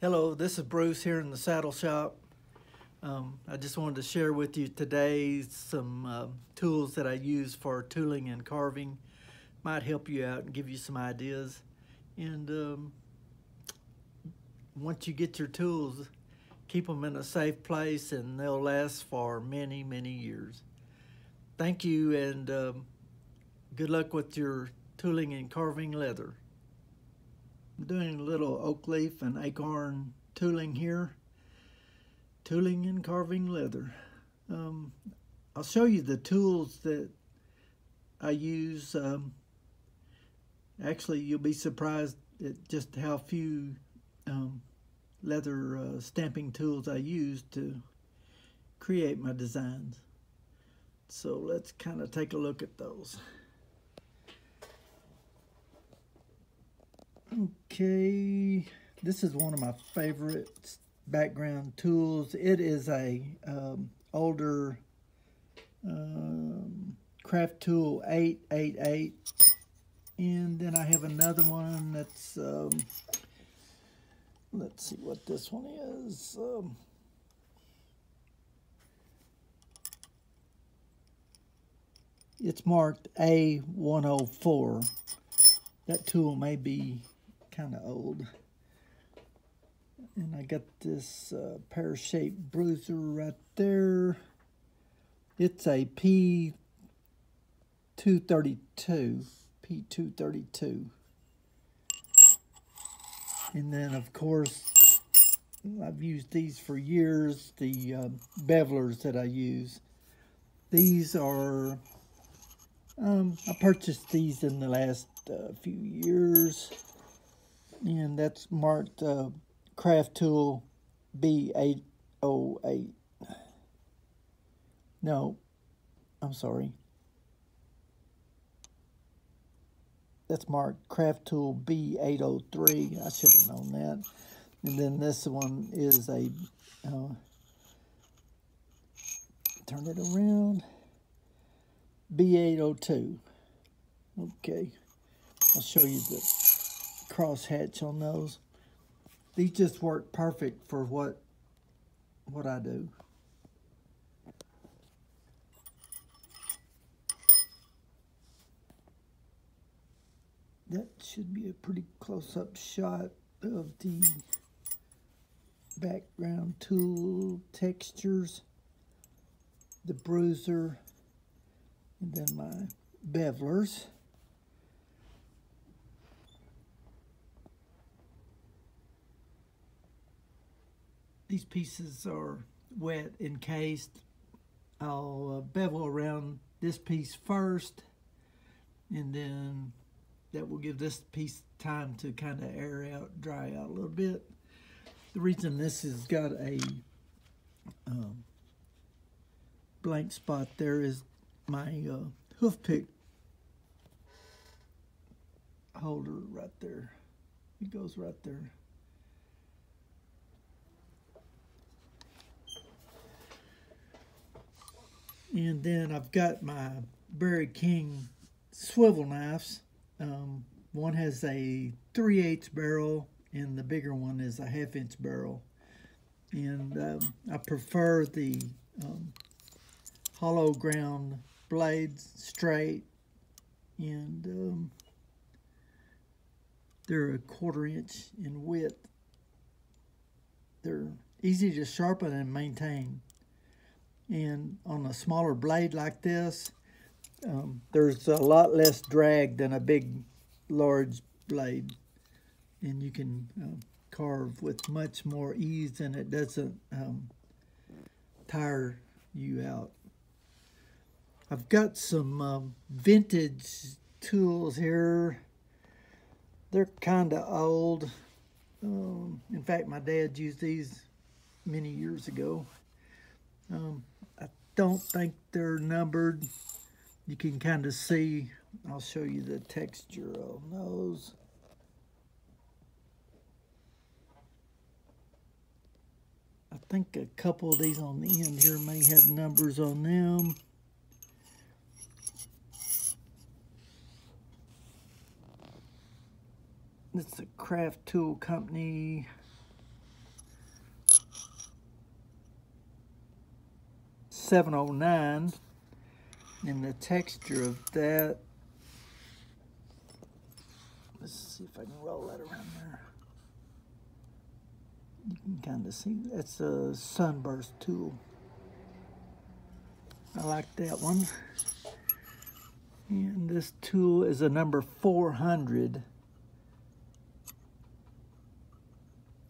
Hello, this is Bruce here in the saddle shop. I just wanted to share with you today some tools that I use for tooling and carving. Might help you out and give you some ideas. And once you get your tools, keep them in a safe place and they'll last for many, many years. Thank you, and good luck with your tooling and carving leather. I'm doing a little oak leaf and acorn tooling here. Tooling and carving leather. I'll show you the tools that I use. Actually, you'll be surprised at just how few leather stamping tools I use to create my designs. So let's kind of take a look at those. Okay, this is one of my favorite background tools. It is a older Craftool 888, and then I have another one that's let's see what this one is. It's marked A104. That tool may be kind of old. And I got this pear-shaped Bruiser right there. It's a P232. And then, of course, I've used these for years, the bevelers that I use. These are, I purchased these in the last few years. And that's marked Craftool B808. No, I'm sorry. That's marked Craftool B803. I should have known that. And then this one is a, turn it around, B802. Okay, I'll show you the crosshatch on those. These just work perfect for what I do. That should be a pretty close-up shot of the background tool textures, the Bruiser, and then my bevelers. These pieces are wet encased. I'll bevel around this piece first, and then that will give this piece time to kind of air out, dry out a little bit. The reason this has got a blank spot there is my hoof pick holder right there. It goes right there. And then I've got my Berry King swivel knives. One has a 3/8 barrel and the bigger one is a 1/2 inch barrel. And I prefer the hollow ground blades, straight, and they're a 1/4 inch in width. They're easy to sharpen and maintain. And on a smaller blade like this, there's a lot less drag than a big, large blade. And you can carve with much more ease, and it doesn't tire you out. I've got some vintage tools here. They're kind of old. In fact, my dad used these many years ago. I don't think they're numbered. You can kind of see. I'll show you the texture on those. I think a couple of these on the end here may have numbers on them. It's a Craftool company. 709, and the texture of that, let's see if I can roll that around there. You can kind of see that's a sunburst tool. I like that one. And this tool is a number 400.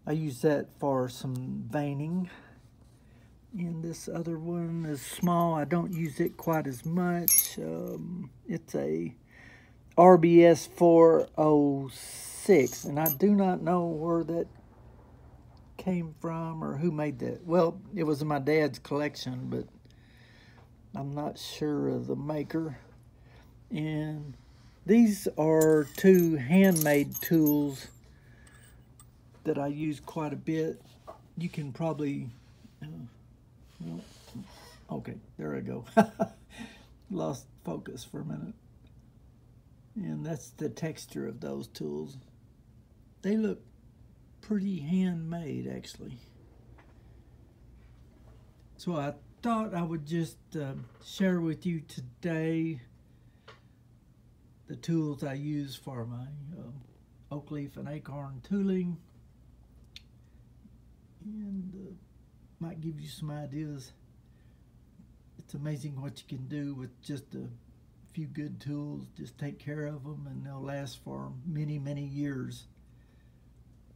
I use that for some veining. And this other one is small. I don't use it quite as much. It's a RBS 406, and I do not know where that came from or who made that. Well, it was in my dad's collection, but I'm not sure of the maker. And these are two handmade tools that I use quite a bit. You can probably... well, okay, there I go. Lost focus for a minute. And that's the texture of those tools. They look pretty handmade, actually. So I thought I would just share with you today the tools I use for my oak leaf and acorn tooling. And might give you some ideas. It's amazing what you can do with just a few good tools. Just take care of them and they'll last for many, many years.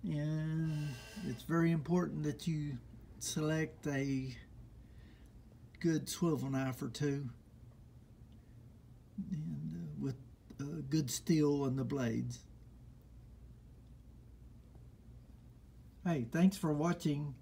And it's very important that you select a good swivel knife or two, and with good steel on the blades. Hey, thanks for watching.